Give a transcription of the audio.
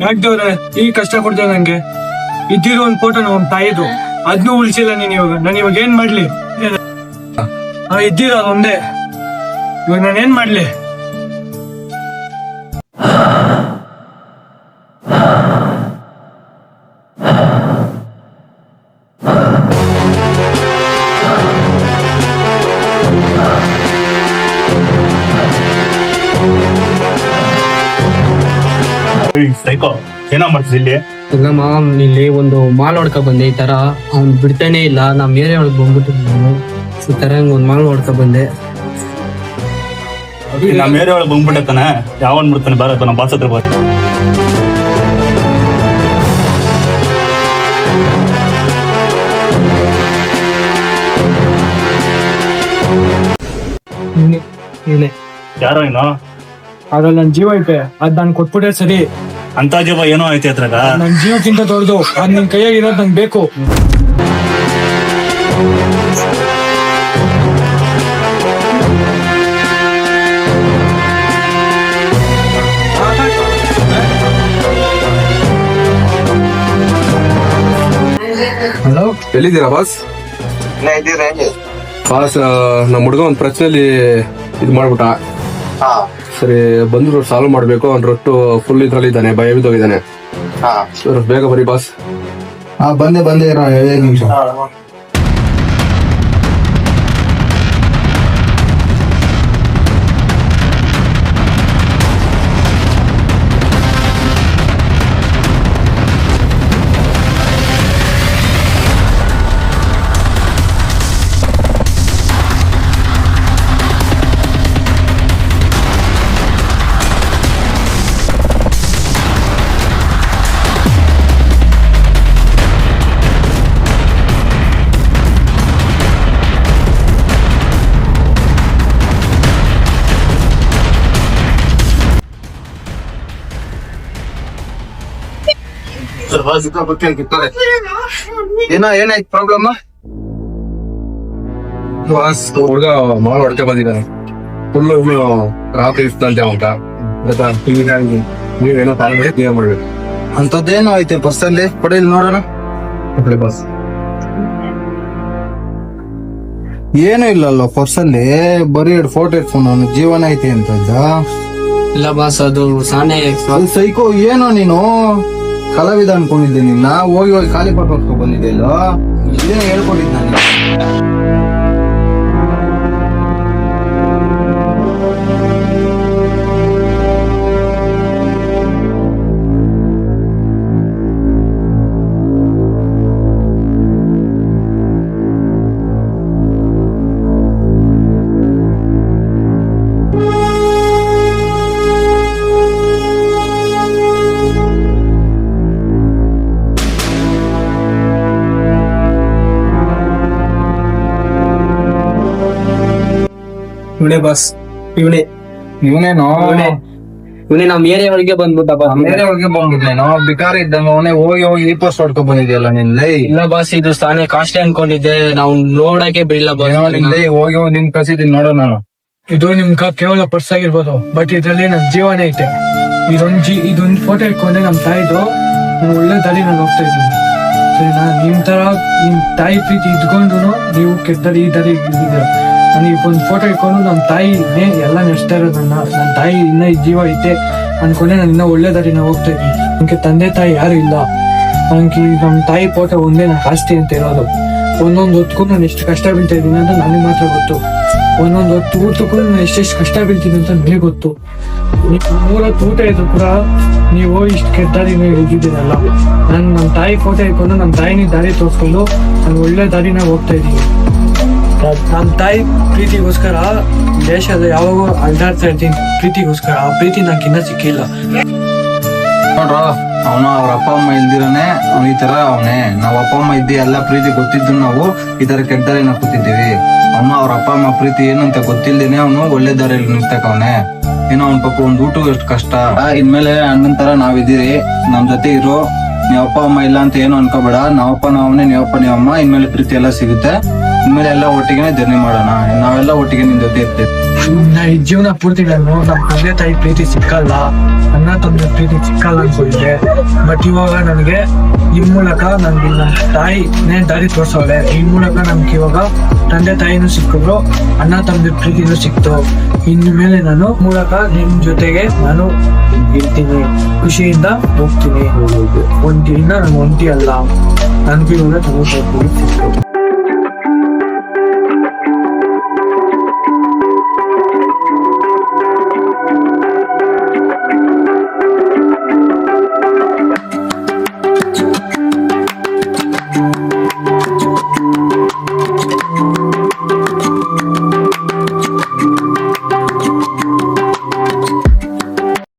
ಯಾಕ್ದವ್ರೆ ಈ ಕಷ್ಟ ಕೊಡ್ತೇವೆ ನಂಗೆ. ಇದ್ದಿರೋ ಒಂದ್ ಫೋಟೋ ನಮ್ ತಾಯಿದು, ಅದ್ನೂ ಉಳಿಸಿಲ್ಲ ನೀನ್ ಇವಾಗ. ನಾನು ಇವಾಗ ಏನ್ ಮಾಡ್ಲಿ? ಇದ್ದಿರೋ ಅದೊಂದೇ, ಇವಾಗ ನಾನು ಏನ್ ಮಾಡ್ಲಿ? ಸೈಕೋ ಏನೋ ಮಾಡ್ತಿದ್ದೆ ಇಲ್ಲಿ? ಇಲ್ಲ ಮಾಮ್, ಇಲ್ಲಿ ಒಂದು ಮಾಲ್ ಹೊಡ್ಕ ಬಂದೆ. ಈ ತರ ಅವ್ನ್ ಬಿಡ್ತಾನೆ ಇಲ್ಲ. ನಮ್ ಏರಿಯಾ ಒಳಗೆ ಬಂದ್ಬಿಟ್ಟು ನಾನು ಈ ತರ ಒಂದ್ ಮಾಲ್ ಹೊಡ್ಕ ಬಂದೆ. ನಮ್ಮ ಏರಿಯಾ ಒಳಗೆ ಬಂದ್ಬಿಟ್ಟತಾನೆ. ಯಾವನ್ ಬಿಡ್ತಾನೆ? ಬಾರ ನಮ್ಮ ಬಾಸ್ ಹತ್ರ ಬಾರ. ಯಾರೋ ಏನೋ ಅದ್ರಲ್ಲಿ ನನ್ ಜೀವ ಐತೆ, ಅದ್ ನಾನ್ ಕೊಟ್ಬಿಟ್ರೆ ಸರಿ. ಅಂತ ಜೀವ ಏನೋ ಐತೆ ಅದ್ರಾಗ. ನನ್ ಜೀವಕ್ಕಿಂತ ದೊಡ್ಡದು ಅದ್ ನಿನ್ ಕೈಯಾಗ ಇರೋದ್ ನಂಗೆ ಬೇಕು. ಹಲೋ, ಎಲ್ಲಿದ್ದೀರಾ ಬಾಸ್? ಬಾಸ್, ನಮ್ಮ ಹುಡುಗ ಒಂದ್ ಪ್ರಶ್ನೆಯಲ್ಲಿ ಇದು ಮಾಡ್ಬಿಟ್ಟ. ಸರಿ, ಬಂದ್ರು ಸಾಲ್ವ್ ಮಾಡ್ಬೇಕು. ಅವ್ನ ರೊಟ್ಟು ಫುಲ್ ಇದ್ರಲ್ಲಿ ಇದ್ದಾನೆ, ಭಯ ಬಿದ್ದೋಗಿದ್ದಾನೆ. ಸರ್ ಬೇಗ ಬರೀ ಬಾಸ್. ಬಂದೆ 5 ನಿಮಿಷ. ಏನಾಯ್ತು ಪ್ರಾಬ್ಲಮ್? ಬಾಸ್, ಹುಡುಗ ಮಾಲ್ ಹೊಡ್ಕೆ ಬಂದಿದ್ದಾನೆ. ಫುಲ್ ರಾತ್ರಿ ಇಷ್ಟಂತೆ ಅಂತ ನೀವೇನೋ ಕ್ಲಿಯರ್ ಮಾಡ್ಬೇಕು. ಅಂತದ್ದೇನೋ ಐತೆ ಬಸ್ಸಲ್ಲಿ, ಕೊಡಲಿ ನೋಡೋಣ. ಬಾಸ್, ಏನೂ ಇಲ್ಲಲ್ಲ ಪರ್ಸಲ್ಲಿ, ಬರೀ 2 ಫೋಟೋ ಇಟ್ಕೊಂಡು ಅವನು ಜೀವನ ಐತೆ ಅಂತ. ಇಲ್ಲ ಬಾಸ್, ಅದು ಸಾನೆ ಅದು ಸೈಕೋ. ಏನೋ ನೀನು ಕಲಾವಿದ ಅನ್ಕೊಂಡಿದ್ದೆ. ನಿನ್ನ ಹೋಗಿ ಖಾಲಿ ಪಾಠ ಬಂದಿದ್ದೆ. ಇಲ್ಲ ಇದೇನೋ ಹೇಳ್ಕೊಂಡಿದ್ದೆ ನಾನು. ಇವನೇ ಬಾಸ್, ಇವನೇನೋ ಇವನೇ ನಮ್ ಏರಿಯಾ ಒಳಗೆ ಬಂದ್ಬಿಟ್ಟ. ಬೇರೆ ಒಳಗೆ ಬಂದ್ಬಿಟ್ನೇನೋ ಬಿಕಾರ ಇದ್ದಂಗ. ಅವನೇ ಹೋಗಿ ಈ ಪೋಸ್ಟ್ ಹೊಡ್ಕೊಂಡ್ ಬಂದಿದ್ಯಲ್ಲ ನಿನ್ ಲೈ. ಇಲ್ಲ ಬಾಸ್, ಇದು ಸಾನೆ ಕಾಸ್ಟ್ಲಿ ಅನ್ಕೊಂಡಿದ್ದೆ. ನಾವು ನೋಡಕ್ಕೆ ಬಿಡಲ್ಲ ಬಾಸ್. ಹೋಗಿ ನಿನ್ ಕಸಿದೀನಿ ನೋಡೋ ನಾನು. ಇದು ನಿಮ್ಗ ಕೇವಲ ಪರ್ಸ್ ಆಗಿರ್ಬೋದು, ಬಟ್ ಇದ್ರಲ್ಲಿ ನನ್ ಜೀವನೇ ಐತೆ. ಇದೊಂದ್ ಫೋಟೋ ಇಟ್ಕೊಂಡೆ ನಮ್ ತಾಯಿದು. ಒಳ್ಳೆ ದಾರಿ ನಾನು ಹೋಗ್ತಾ ಇದ್ದೀನಿ. ಸರಿನಾ? ನಿಮ್ ತರ ನಿಮ್ ತಾಯಿ ಪ್ರೀತಿ ಇದ್ಕೊಂಡು ನೀವು ಕೆಟ್ಟದಲ್ಲಿ ಈ ತರ ಇದ್ದೀರ. ನನಗೆ ಒಂದು ಫೋಟೋ ಇಟ್ಕೊಂಡು ನಮ್ಮ ತಾಯಿನೇ ಎಲ್ಲ ನಡೆಸ್ತಾ ಇರೋದು. ನನ್ನ ತಾಯಿ ಇನ್ನ ಈ ಜೀವ ಐತೆ ಅನ್ಕೊಂಡೆ ನಾನು ಇನ್ನ ಒಳ್ಳೆ ದಾರಿನ ಹೋಗ್ತಾ ಇದ್ದೀನಿ. ನನಗೆ ತಂದೆ ತಾಯಿ ಯಾರು ಇಲ್ಲ. ನನಗೆ ನಮ್ಮ ತಾಯಿ ಫೋಟೋ ಒಂದೇ ನನ್ನ ಆಸ್ತಿ ಅಂತ ಇರೋದು. ಒಂದೊಂದು ಹೊತ್ಗೂ ನಾನು ಎಷ್ಟು ಕಷ್ಟ ಬೀಳ್ತಾ ಇದ್ದೀನಿ ಅಂತ ನನಗೆ ಮಾತ್ರ ಗೊತ್ತು. ಒಂದೊಂದು ಹೊತ್ತು ಊಟಕ್ಕೂ ನಾನು ಎಷ್ಟೆಷ್ಟು ಕಷ್ಟ ಬೀಳ್ತೀನಿ ಅಂತ ನನಗೆ ಗೊತ್ತು. ನೀವು 3 ಹೊತ್ತು ಊಟ ಇದ್ರು ಕೂಡ ನೀವು ಇಷ್ಟು ಕೆಟ್ಟ ದಾರಿನ ಇದ್ದೀರಲ್ಲ. ನಾನು ನಮ್ಮ ತಾಯಿ ಫೋಟೋ ಇಟ್ಕೊಂಡು ನಮ್ಮ ತಾಯಿನ ದಾರಿ ತೋರಿಸ್ಕೊಂಡು ನಾನು ಒಳ್ಳೆ ದಾರಿನ ಹೋಗ್ತಾ ಇದ್ದೀನಿ. ನಮ್ಮ ತಾಯಿ ಪ್ರೀತಿಗೋಸ್ಕರ ದೇಶದ ಯಾವಾಗೂ ಅಲ್ದಾಡ್ತಾ ಇರ್ತೀನಿ. ಪ್ರೀತಿಗೋಸ್ಕರ ಆ ಪ್ರೀತಿ ನಂಗೆ ಇನ್ನೂ ಸಿಕ್ಕಿಲ್ಲ. ನೋಡ್ರ, ಅವನು ಅವ್ರ ಅಪ್ಪ ಅಮ್ಮ ಇಲ್ದಿರನೆ ಅವ್ನ ಈ ತರ ಅವನೇ. ನಾವ್ ಅಪ್ಪ ಅಮ್ಮ ಇದ್ದಿ ಎಲ್ಲ ಪ್ರೀತಿ ಗೊತ್ತಿದ್ದು ನಾವು ಈ ತರ ಕೆಟ್ಟ ದಾರಿನ ಕೂತಿದ್ದೀವಿ. ಅವನು ಅವ್ರ ಅಪ್ಪ ಅಮ್ಮ ಪ್ರೀತಿ ಏನಂತ ಗೊತ್ತಿಲ್ದೇನೆ ಅವನು ಒಳ್ಳೆ ದಾರಿಯಲ್ಲಿ ನಿಂತಕವನೆ. ಏನೋ ಅವ್ನ ಪಾಪ ಒಂದ್ ಊಟ ಎಷ್ಟು ಕಷ್ಟ. ಇನ್ಮೇಲೆ ಅಣ್ಣನ್ ತರ ನಾವಿದ್ದೀರಿ, ನಮ್ ಜೊತೆ ಇರೋ. ನೀವ್ ಅಪ್ಪ ಅಮ್ಮ ಇಲ್ಲ ಅಂತ ಏನು ಅನ್ಕೋಬೇಡ. ನಾವಪ್ಪ ನಾವನೇ, ನೀವಪ್ಪ ನೀವಮ್ಮ. ಇನ್ಮೇಲೆ ಪ್ರೀತಿ ಎಲ್ಲ ಸಿಗುತ್ತೆ. ಇನ್ಮೇಲೆ ಎಲ್ಲ ಒಟ್ಟಿಗೆ ಜರ್ನಿ ಮಾಡೋಣ. ನಾವೆಲ್ಲ ಒಟ್ಟಿಗೆ ನಿನ್ ಜೊತೆ ಇರ್ತೀವಿ. ಈ ಜೀವನ ಪೂರ್ತಿ ನಾನು ನಮ್ಮ ತಂದೆ ತಾಯಿ ಪ್ರೀತಿ ಸಿಕ್ಕಲ್ಲ, ಅಣ್ಣ ತಮ್ಮ ಪ್ರೀತಿ ಸಿಕ್ಕಲ್ಲ ಅನ್ಕೊಂಡಿದ್ದೆ. ಬಟ್ ಇವಾಗ ನನಗೆ ಈ ಮೂಲಕ ನನ್ಗೆ ನಮ್ಮ ತಾಯಿನೇ ದಾರಿ ತೋರ್ಸೋಳೆ. ಈ ಮೂಲಕ ನಮ್ಗೆ ಇವಾಗ ತಂದೆ ತಾಯಿನೂ ಸಿಕ್ಕಿದ್ರು, ಅಣ್ಣ ತಮ್ಮ ಪ್ರೀತಿನೂ ಸಿಕ್ತು. ಇನ್ನು ಮೇಲೆ ನಾನು ಮೂಲಕ ನಿಮ್ ಜೊತೆಗೆ ನಾನು ಇರ್ತೀನಿ, ಖುಷಿಯಿಂದ ಹೋಗ್ತೀನಿ. ಒಂಟಿ ನಾನು ಒಂಟಿ ಅಲ್ಲ. ನನ್ಗೂ ಇವಾಗ ತಂದೆ ತಾಯಿ ಪ್ರೀತಿ ಸಿಕ್ತು.